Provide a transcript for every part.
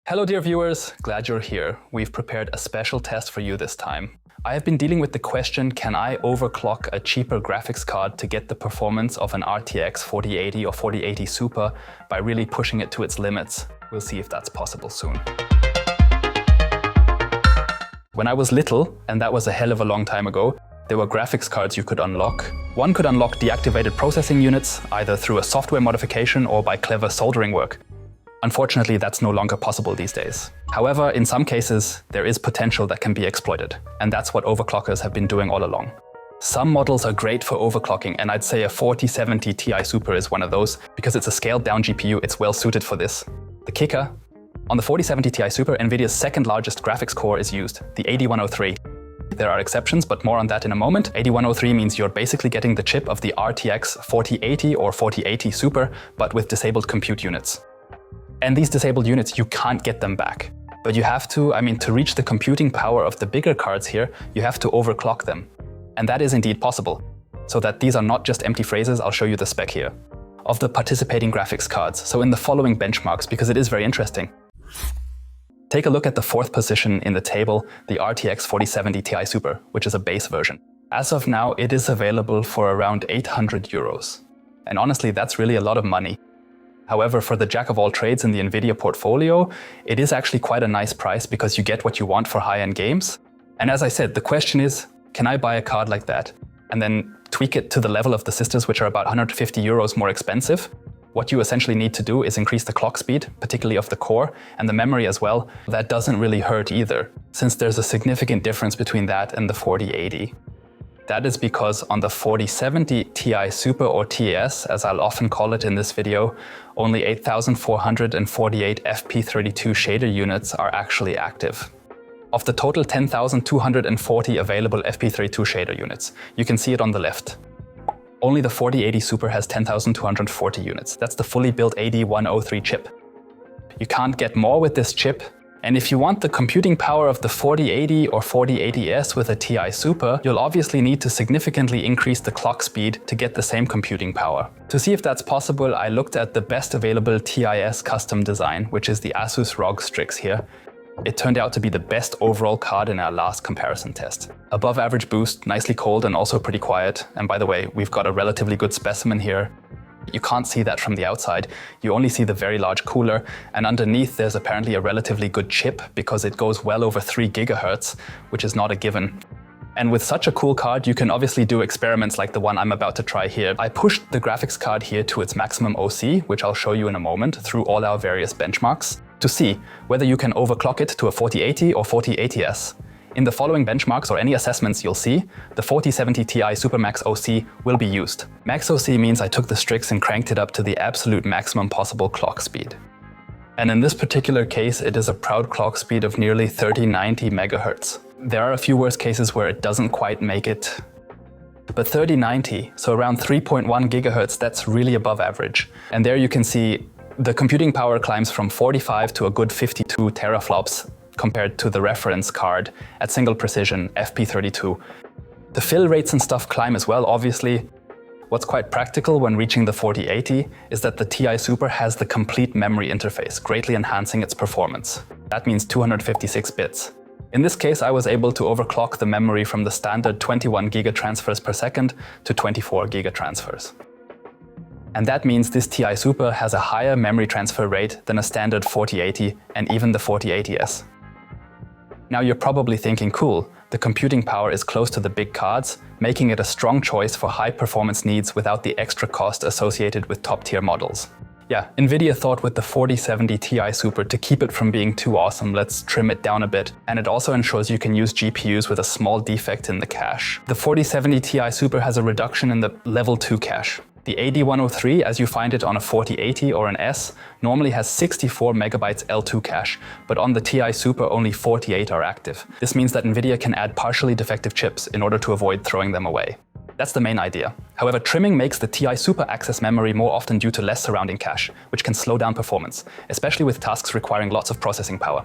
Hello dear viewers, glad you're here. We've prepared a special test for you this time. I have been dealing with the question, can I overclock a cheaper graphics card to get the performance of an RTX 4080 or 4080 Super by really pushing it to its limits? We'll see if that's possible soon. When I was little, and that was a hell of a long time ago, there were graphics cards you could unlock. One could unlock deactivated processing units, either through a software modification or by clever soldering work. Unfortunately, that's no longer possible these days. However, in some cases, there is potential that can be exploited, and that's what overclockers have been doing all along. Some models are great for overclocking, and I'd say a 4070 Ti Super is one of those. Because it's a scaled-down GPU, it's well suited for this. The kicker? On the 4070 Ti Super, NVIDIA's second largest graphics core is used, the 8103. There are exceptions, but more on that in a moment. 8103 means you're basically getting the chip of the RTX 4080 or 4080 Super, but with disabled compute units. And these disabled units, you can't get them back. But you have to, to reach the computing power of the bigger cards here, you have to overclock them. And that is indeed possible. So that these are not just empty phrases, I'll show you the spec here of the participating graphics cards. So in the following benchmarks, because it is very interesting. Take a look at the fourth position in the table, the RTX 4070 Ti Super, which is a base version. As of now, it is available for around 800 euros. And honestly, that's really a lot of money. However, for the jack of all trades in the NVIDIA portfolio, it is actually quite a nice price because you get what you want for high-end games. And as I said, the question is, can I buy a card like that and then tweak it to the level of the sisters, which are about 150 euros more expensive? What you essentially need to do is increase the clock speed, particularly of the core, and the memory as well. That doesn't really hurt either, since there's a significant difference between that and the 4080. That is because on the 4070 Ti Super or TS, as I'll often call it in this video, only 8,448 FP32 shader units are actually active. Of the total 10,240 available FP32 shader units, you can see it on the left. Only the 4080 Super has 10,240 units. That's the fully built 8103 chip. You can't get more with this chip. And if you want the computing power of the 4080 or 4080S with a Ti Super, you'll obviously need to significantly increase the clock speed to get the same computing power. To see if that's possible, I looked at the best available TIS custom design, which is the Asus ROG Strix here. It turned out to be the best overall card in our last comparison test. Above average boost, nicely cold and also pretty quiet. And by the way, we've got a relatively good specimen here. You can't see that from the outside, you only see the very large cooler, and underneath there's apparently a relatively good chip because it goes well over 3 GHz, which is not a given. And with such a cool card, you can obviously do experiments like the one I'm about to try here. I pushed the graphics card here to its maximum OC, which I'll show you in a moment, through all our various benchmarks, to see whether you can overclock it to a 4080 or 4080S. In the following benchmarks or any assessments you'll see, the 4070 Ti Super Max OC will be used. Max OC means I took the Strix and cranked it up to the absolute maximum possible clock speed. And in this particular case, it is a proud clock speed of nearly 3090 MHz. There are a few worse cases where it doesn't quite make it. But 3090, so around 3.1 GHz, that's really above average. And there you can see the computing power climbs from 45 to a good 52 teraflops compared to the reference card at single precision FP32. The fill rates and stuff climb as well, obviously. What's quite practical when reaching the 4080 is that the Ti Super has the complete memory interface, greatly enhancing its performance. That means 256 bits. In this case, I was able to overclock the memory from the standard 21 GB transfers per second to 24 GB transfers. And that means this Ti Super has a higher memory transfer rate than a standard 4080 and even the 4080S. Now you're probably thinking, cool, the computing power is close to the big cards, making it a strong choice for high performance needs without the extra cost associated with top tier models. Yeah, NVIDIA thought with the 4070 Ti Super to keep it from being too awesome, let's trim it down a bit. And it also ensures you can use GPUs with a small defect in the cache. The 4070 Ti Super has a reduction in the level 2 cache. The 8103, as you find it on a 4080 or an S, normally has 64 megabytes L2 cache, but on the Ti Super only 48 are active. This means that NVIDIA can add partially defective chips in order to avoid throwing them away. That's the main idea. However, trimming makes the Ti Super access memory more often due to less surrounding cache, which can slow down performance, especially with tasks requiring lots of processing power.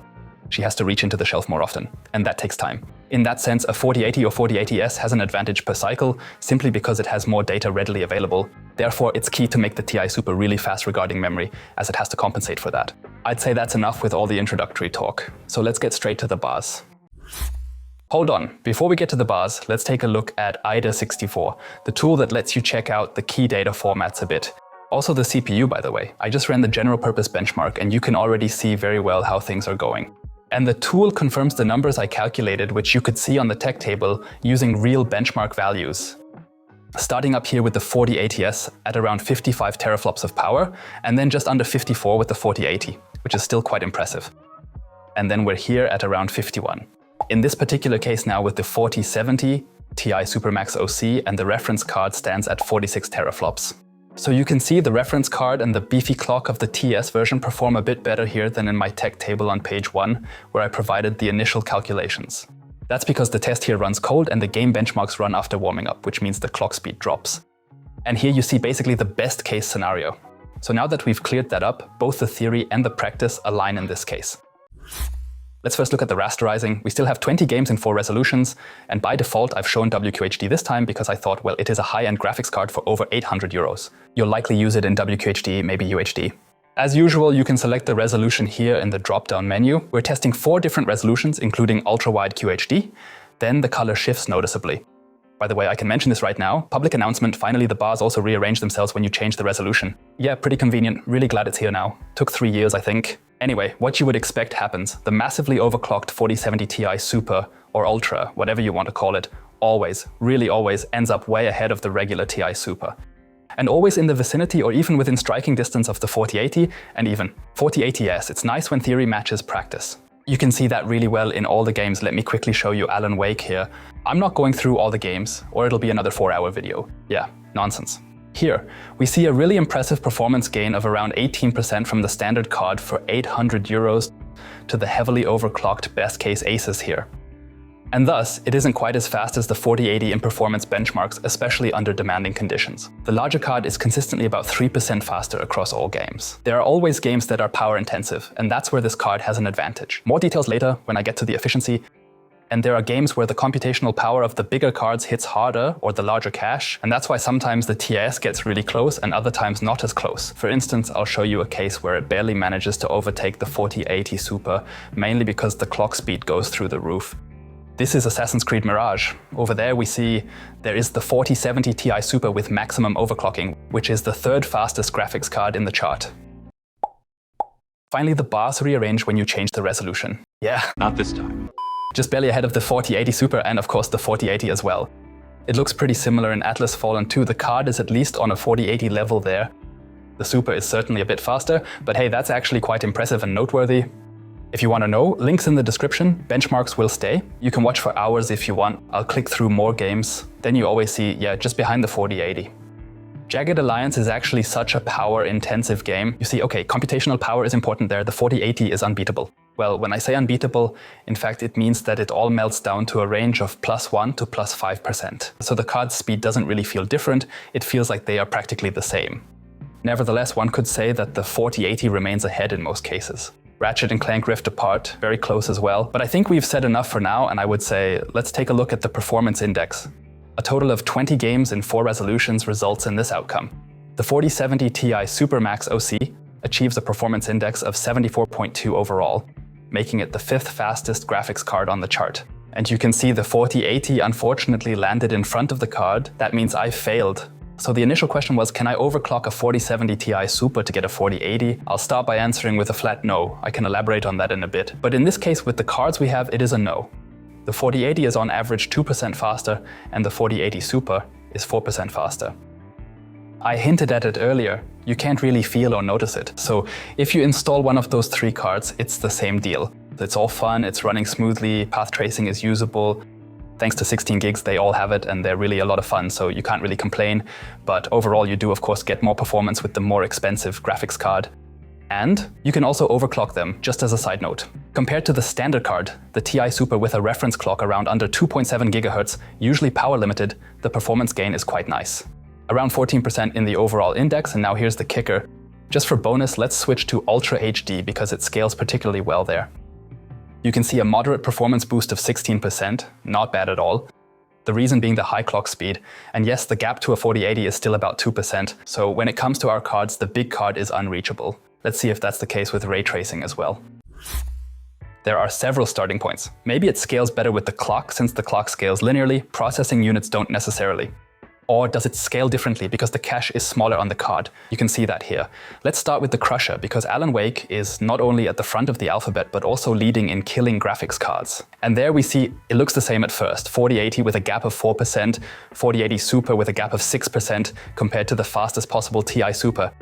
She has to reach into the shelf more often, and that takes time. In that sense, a 4080 or 4080S has an advantage per cycle simply because it has more data readily available. Therefore, it's key to make the Ti Super really fast regarding memory, as it has to compensate for that. I'd say that's enough with all the introductory talk. So let's get straight to the bars. Hold on, before we get to the bars, let's take a look at IDA64, the tool that lets you check out the key data formats a bit. Also the CPU, by the way. I just ran the general purpose benchmark, and you can already see very well how things are going. And the tool confirms the numbers I calculated, which you could see on the tech table using real benchmark values. Starting up here with the 4080S at around 55 teraflops of power, and then just under 54 with the 4080, which is still quite impressive. And then we're here at around 51. In this particular case now with the 4070 Ti Supermax OC, and the reference card stands at 46 teraflops. So you can see the reference card and the beefy clock of the TS version perform a bit better here than in my tech table on page 1, where I provided the initial calculations. That's because the test here runs cold and the game benchmarks run after warming up, which means the clock speed drops. And here you see basically the best case scenario. So now that we've cleared that up, both the theory and the practice align in this case. Let's first look at the rasterizing. We still have 20 games in 4 resolutions, and by default I've shown WQHD this time because I thought, well, it is a high-end graphics card for over 800 euros. You'll likely use it in WQHD, maybe UHD. As usual, you can select the resolution here in the drop-down menu. We're testing 4 different resolutions, including ultra-wide QHD. Then the color shifts noticeably. By the way, I can mention this right now. Public announcement, finally the bars also rearrange themselves when you change the resolution. Yeah, pretty convenient. Really glad it's here now. Took 3 years, I think. Anyway, what you would expect happens. The massively overclocked 4070 Ti Super, or Ultra, whatever you want to call it, always, really always, ends up way ahead of the regular Ti Super. And always in the vicinity or even within striking distance of the 4080 and even 4080S. It's nice when theory matches practice. You can see that really well in all the games. Let me quickly show you Alan Wake here. I'm not going through all the games, or it'll be another 4-hour video. Yeah, nonsense. Here, we see a really impressive performance gain of around 18% from the standard card for 800 euros to the heavily overclocked best case aces here. And thus, it isn't quite as fast as the 4080 in performance benchmarks, especially under demanding conditions. The larger card is consistently about 3% faster across all games. There are always games that are power intensive, and that's where this card has an advantage. More details later when I get to the efficiency. And there are games where the computational power of the bigger cards hits harder, or the larger cache, and that's why sometimes the TS gets really close and other times not as close. For instance, I'll show you a case where it barely manages to overtake the 4080 Super, mainly because the clock speed goes through the roof. This is Assassin's Creed Mirage. Over there we see there is the 4070 Ti Super with maximum overclocking, which is the 3rd fastest graphics card in the chart. Finally, the bars rearrange when you change the resolution. Yeah. Not this time. Just barely ahead of the 4080 Super and of course the 4080 as well. It looks pretty similar in Atlas Fallen 2. The card is at least on a 4080 level there. The Super is certainly a bit faster, but hey, that's actually quite impressive and noteworthy. If you want to know, links in the description. Benchmarks will stay. You can watch for hours if you want. I'll click through more games. Then you always see, yeah, just behind the 4080. Jagged Alliance is actually such a power-intensive game. You see, okay, computational power is important there. The 4080 is unbeatable. Well, when I say unbeatable, in fact, it means that it all melts down to a range of +1 to +5%. So the card's speed doesn't really feel different. It feels like they are practically the same. Nevertheless, one could say that the 4080 remains ahead in most cases. Ratchet & Clank Rift Apart, very close as well. But I think we've said enough for now, and I would say, let's take a look at the performance index. A total of 20 games in 4 resolutions results in this outcome. The 4070 Ti Supermax OC achieves a performance index of 74.2 overall, making it the 5th fastest graphics card on the chart. And you can see the 4080 unfortunately landed in front of the card. That means I failed. So the initial question was, can I overclock a 4070 Ti Super to get a 4080? I'll start by answering with a flat no. I can elaborate on that in a bit. But in this case, with the cards we have, it is a no. The 4080 is on average 2% faster, and the 4080 Super is 4% faster. I hinted at it earlier, you can't really feel or notice it. So if you install one of those 3 cards, it's the same deal. It's all fun, it's running smoothly, path tracing is usable. Thanks to 16 gigs, they all have it, and they're really a lot of fun, so you can't really complain. But overall, you do of course get more performance with the more expensive graphics card. And you can also overclock them, just as a side note. Compared to the standard card, the Ti Super with a reference clock around under 2.7 GHz, usually power limited, the performance gain is quite nice. Around 14% in the overall index, and now here's the kicker. Just for bonus, let's switch to Ultra HD because it scales particularly well there. You can see a moderate performance boost of 16%, not bad at all. The reason being the high clock speed. And yes, the gap to a 4080 is still about 2%. So when it comes to our cards, the big card is unreachable. Let's see if that's the case with ray tracing as well. There are several starting points. Maybe it scales better with the clock, since the clock scales linearly, processing units don't necessarily. Or does it scale differently because the cache is smaller on the card? You can see that here. Let's start with the crusher, because Alan Wake is not only at the front of the alphabet, but also leading in killing graphics cards. And there we see it looks the same at first. 4080 with a gap of 4%, 4080 Super with a gap of 6% compared to the fastest possible TI Super.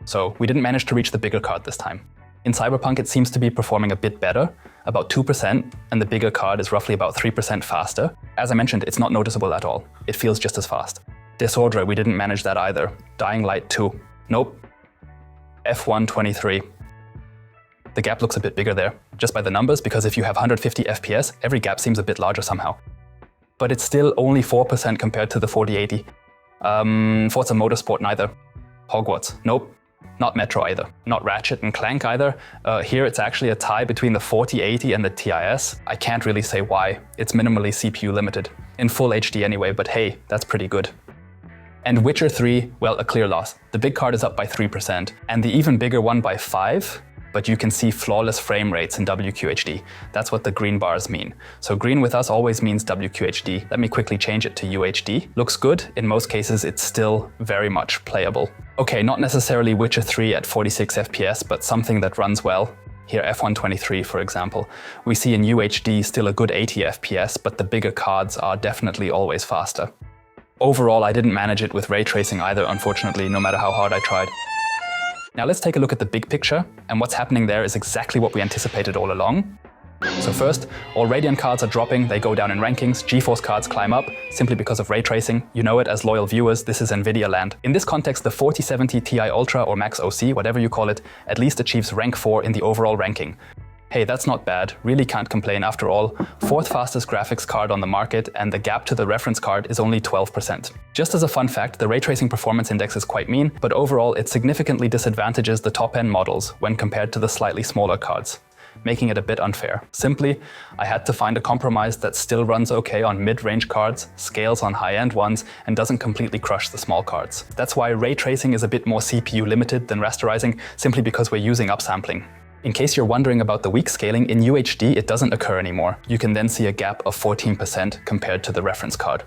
So we didn't manage to reach the bigger card this time. In Cyberpunk, it seems to be performing a bit better, about 2%, and the bigger card is roughly about 3% faster. As I mentioned, it's not noticeable at all. It feels just as fast. Disorder, we didn't manage that either. Dying Light 2, nope. F123. The gap looks a bit bigger there, just by the numbers, because if you have 150 FPS, every gap seems a bit larger somehow. But it's still only 4% compared to the 4080. Forza Motorsport neither. Hogwarts, nope. Not Metro either. Not Ratchet and Clank either. Here it's actually a tie between the 4080 and the TIS. I can't really say why. It's minimally CPU limited. In full HD anyway, but hey, that's pretty good. And Witcher 3, well, a clear loss. The big card is up by 3%, and the even bigger one by 5%. But you can see flawless frame rates in WQHD. That's what the green bars mean. So green with us always means WQHD. Let me quickly change it to UHD. Looks good. In most cases, it's still very much playable. Okay, not necessarily Witcher 3 at 46 FPS, but something that runs well. Here, F123, for example. We see in UHD still a good 80 FPS, but the bigger cards are definitely always faster. Overall, I didn't manage it with ray tracing either, unfortunately, no matter how hard I tried. Now let's take a look at the big picture, and what's happening there is exactly what we anticipated all along. So first, all Radeon cards are dropping, they go down in rankings, GeForce cards climb up, simply because of ray tracing. You know it as loyal viewers, this is NVIDIA land. In this context, the 4070 Ti Ultra or Max OC, whatever you call it, at least achieves rank 4 in the overall ranking. Hey, that's not bad, really can't complain after all. 4th fastest graphics card on the market, and the gap to the reference card is only 12%. Just as a fun fact, the Raytracing Performance Index is quite mean, but overall it significantly disadvantages the top-end models when compared to the slightly smaller cards, making it a bit unfair. Simply, I had to find a compromise that still runs okay on mid-range cards, scales on high-end ones, and doesn't completely crush the small cards. That's why ray tracing is a bit more CPU limited than rasterizing, simply because we're using upsampling. In case you're wondering about the weak scaling, in UHD it doesn't occur anymore. You can then see a gap of 14% compared to the reference card.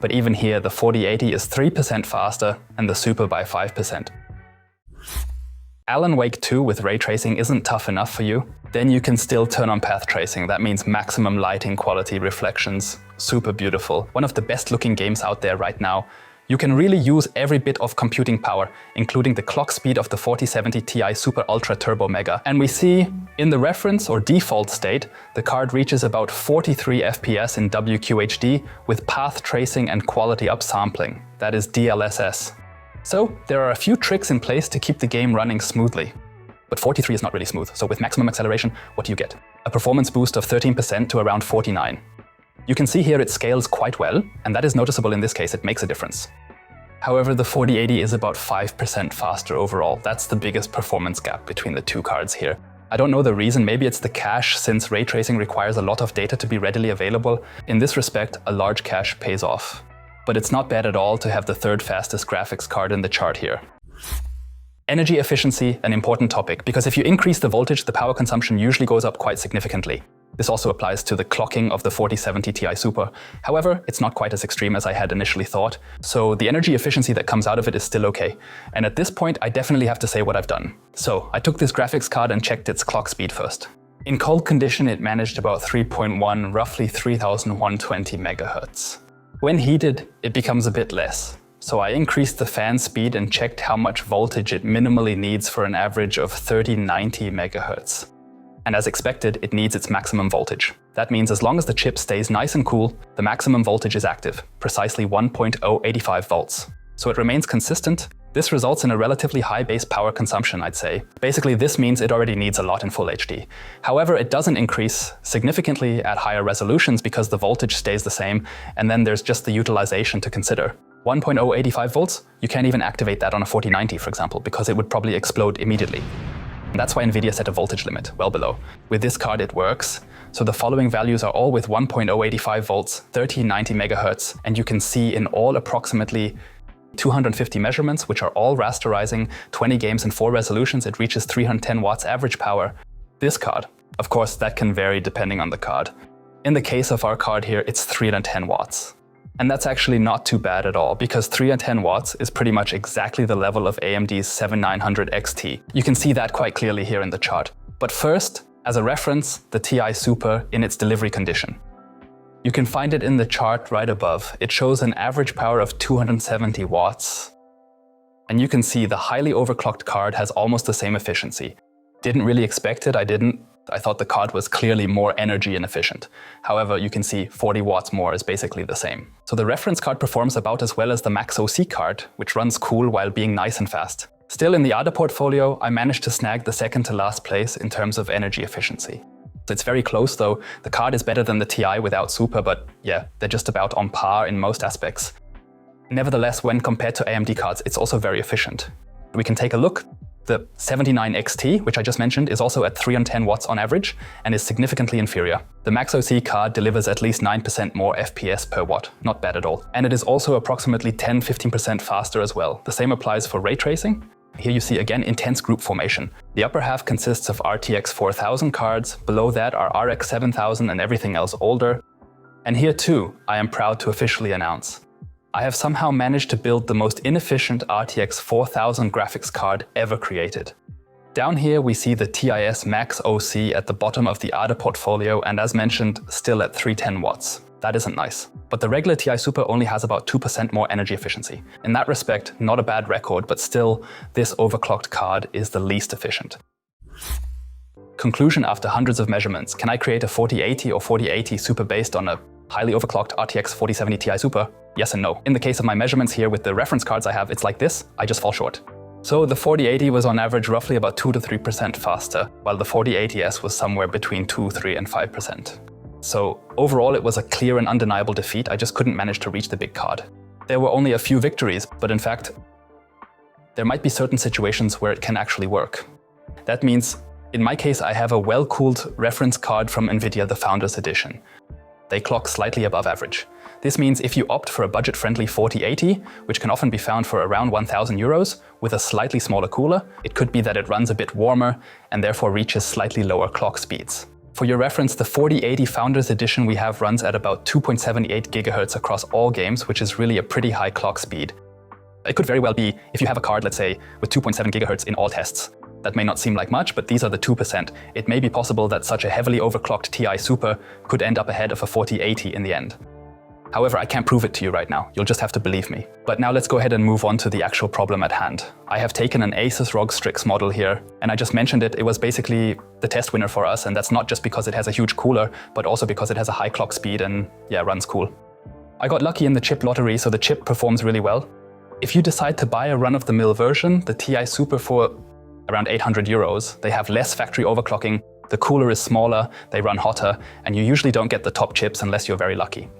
But even here, the 4080 is 3% faster and the Super by 5%. Alan Wake 2 with ray tracing isn't tough enough for you? Then you can still turn on Pathtracing. That means maximum lighting quality, reflections, super beautiful. One of the best looking games out there right now. You can really use every bit of computing power, including the clock speed of the 4070 Ti Super Ultra Turbo Mega. And we see, in the reference or default state, the card reaches about 43 FPS in WQHD with path tracing and quality upsampling. That is DLSS. So there are a few tricks in place to keep the game running smoothly. But 43 is not really smooth, so with maximum acceleration, what do you get? A performance boost of 13% to around 49. You can see here it scales quite well, and that is noticeable in this case, it makes a difference. However, the 4080 is about 5% faster overall. That's the biggest performance gap between the two cards here. I don't know the reason, maybe it's the cache, since ray tracing requires a lot of data to be readily available. In this respect, a large cache pays off. But it's not bad at all to have the 3rd fastest graphics card in the chart here. Energy efficiency, an important topic, because if you increase the voltage, the power consumption usually goes up quite significantly. This also applies to the clocking of the 4070 Ti Super. However, it's not quite as extreme as I had initially thought, so the energy efficiency that comes out of it is still okay. And at this point, I definitely have to say what I've done. So, I took this graphics card and checked its clock speed first. In cold condition, it managed about 3.1, roughly 3120 MHz. When heated, it becomes a bit less. So I increased the fan speed and checked how much voltage it minimally needs for an average of 3090 MHz. And as expected, it needs its maximum voltage. That means as long as the chip stays nice and cool, the maximum voltage is active, precisely 1.085 volts. So it remains consistent. This results in a relatively high base power consumption, I'd say. Basically, this means it already needs a lot in full HD. However, it doesn't increase significantly at higher resolutions because the voltage stays the same, and then there's just the utilization to consider. 1.085 volts, you can't even activate that on a 4090, for example, because it would probably explode immediately. And that's why NVIDIA set a voltage limit, well below. With this card it works. So the following values are all with 1.085 volts, 1390 megahertz, and you can see in all approximately 250 measurements, which are all rasterizing, 20 games in 4 resolutions, it reaches 310 watts average power. This card, of course, that can vary depending on the card. In the case of our card here, it's 310 watts. And that's actually not too bad at all, because 310 watts is pretty much exactly the level of AMD's 7900 XT. You can see that quite clearly here in the chart. But first, as a reference, the TI Super in its delivery condition. You can find it in the chart right above. It shows an average power of 270 watts. And you can see the highly overclocked card has almost the same efficiency. Didn't really expect it, I thought the card was clearly more energy inefficient. However, you can see 40 watts more is basically the same. So the reference card performs about as well as the Max OC card, which runs cool while being nice and fast. Still, in the ADA portfolio, I managed to snag the second to last place in terms of energy efficiency. So it's very close though. The card is better than the TI without Super, but yeah, they're just about on par in most aspects. Nevertheless, when compared to AMD cards, it's also very efficient. We can take a look. The 79XT, which I just mentioned, is also at 310 watts on average and is significantly inferior. The Max OC card delivers at least 9% more FPS per watt, not bad at all. And it is also approximately 10–15% faster as well. The same applies for ray tracing. Here you see again intense group formation. The upper half consists of RTX 4000 cards, below that are RX 7000 and everything else older. And here too, I am proud to officially announce, I have somehow managed to build the most inefficient RTX 4000 graphics card ever created. Down here we see the TIS Max OC at the bottom of the ADA portfolio and as mentioned, still at 310 watts. That isn't nice. But the regular TI Super only has about 2% more energy efficiency. In that respect, not a bad record, but still, this overclocked card is the least efficient. Conclusion after hundreds of measurements, can I create a 4080 or 4080 Super based on a highly overclocked RTX 4070 Ti Super? Yes and no. In the case of my measurements here with the reference cards I have, it's like this, I just fall short. So the 4080 was on average roughly about 2 to 3% faster, while the 4080S was somewhere between 2, 3 and 5%. So overall it was a clear and undeniable defeat, I just couldn't manage to reach the big card. There were only a few victories, but in fact, there might be certain situations where it can actually work. That means, in my case, I have a well-cooled reference card from NVIDIA, the Founders Edition. They clock slightly above average. This means if you opt for a budget-friendly 4080, which can often be found for around 1,000 euros, with a slightly smaller cooler, it could be that it runs a bit warmer and therefore reaches slightly lower clock speeds. For your reference, the 4080 Founders Edition we have runs at about 2.78 GHz across all games, which is really a pretty high clock speed. It could very well be, if you have a card, let's say, with 2.7 GHz in all tests. That may not seem like much, but these are the 2%. It may be possible that such a heavily overclocked TI Super could end up ahead of a 4080 in the end. However, I can't prove it to you right now. You'll just have to believe me. But now let's go ahead and move on to the actual problem at hand. I have taken an Asus ROG Strix model here, and I just mentioned it. It was basically the test winner for us, and that's not just because it has a huge cooler, but also because it has a high clock speed and, yeah, runs cool. I got lucky in the chip lottery, so the chip performs really well. If you decide to buy a run-of-the-mill version, the TI Super for around 800 euros, they have less factory overclocking, the cooler is smaller, they run hotter, and you usually don't get the top chips unless you're very lucky.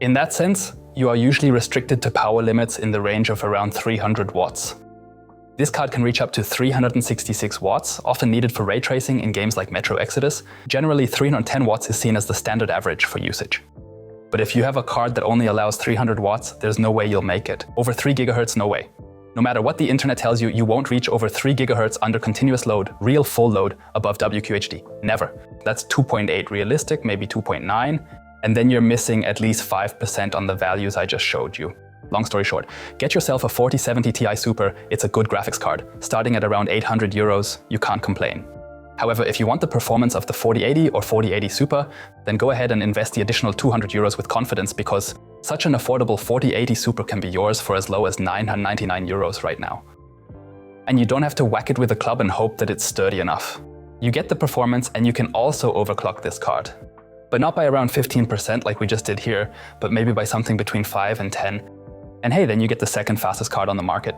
In that sense, you are usually restricted to power limits in the range of around 300 watts. This card can reach up to 366 watts, often needed for ray tracing in games like Metro Exodus. Generally, 310 watts is seen as the standard average for usage. But if you have a card that only allows 300 watts, there's no way you'll make it. Over 3 GHz, no way. No matter what the internet tells you, you won't reach over 3 GHz under continuous load, real full load, above WQHD. Never. That's 2.8 realistic, maybe 2.9, and then you're missing at least 5% on the values I just showed you. Long story short, get yourself a 4070 Ti Super, it's a good graphics card. Starting at around 800 euros, you can't complain. However, if you want the performance of the 4080 or 4080 Super, then go ahead and invest the additional 200 euros with confidence, because such an affordable 4080 Super can be yours for as low as 999 euros right now. And you don't have to whack it with a club and hope that it's sturdy enough. You get the performance and you can also overclock this card. But not by around 15% like we just did here, but maybe by something between 5 and 10. And hey, then you get the second fastest card on the market.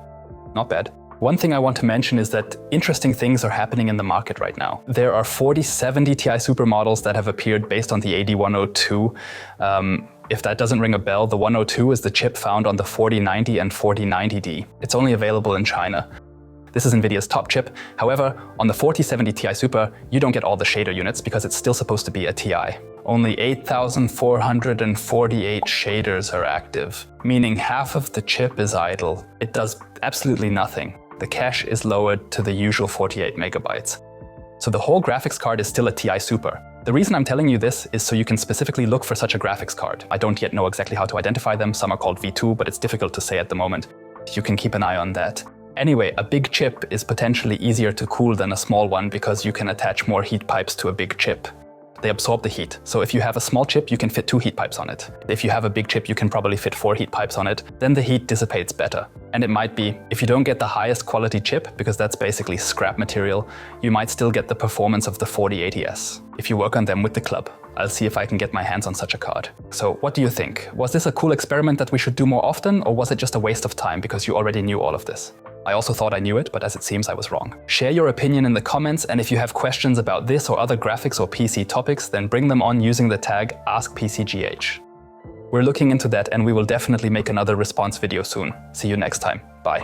Not bad. One thing I want to mention is that interesting things are happening in the market right now. There are 4070 Ti Super models that have appeared based on the AD102. If that doesn't ring a bell, the 102 is the chip found on the 4090 and 4090D. It's only available in China. This is NVIDIA's top chip. However, on the 4070 Ti Super, you don't get all the shader units because it's still supposed to be a Ti. Only 8,448 shaders are active, meaning half of the chip is idle. It does absolutely nothing. The cache is lowered to the usual 48 megabytes. So the whole graphics card is still a Ti Super. The reason I'm telling you this is so you can specifically look for such a graphics card. I don't yet know exactly how to identify them. Some are called V2, but it's difficult to say at the moment. You can keep an eye on that. Anyway, a big chip is potentially easier to cool than a small one because you can attach more heat pipes to a big chip. They absorb the heat. So if you have a small chip, you can fit 2 heat pipes on it. If you have a big chip, you can probably fit 4 heat pipes on it. Then the heat dissipates better. And it might be, if you don't get the highest quality chip, because that's basically scrap material, you might still get the performance of the 4080S. If you work on them with the club. I'll see if I can get my hands on such a card. So what do you think? Was this a cool experiment that we should do more often, or was it just a waste of time because you already knew all of this? I also thought I knew it, but as it seems I was wrong. Share your opinion in the comments, and if you have questions about this or other graphics or PC topics, then bring them on using the tag AskPCGH. We're looking into that, and we will definitely make another response video soon. See you next time. Bye.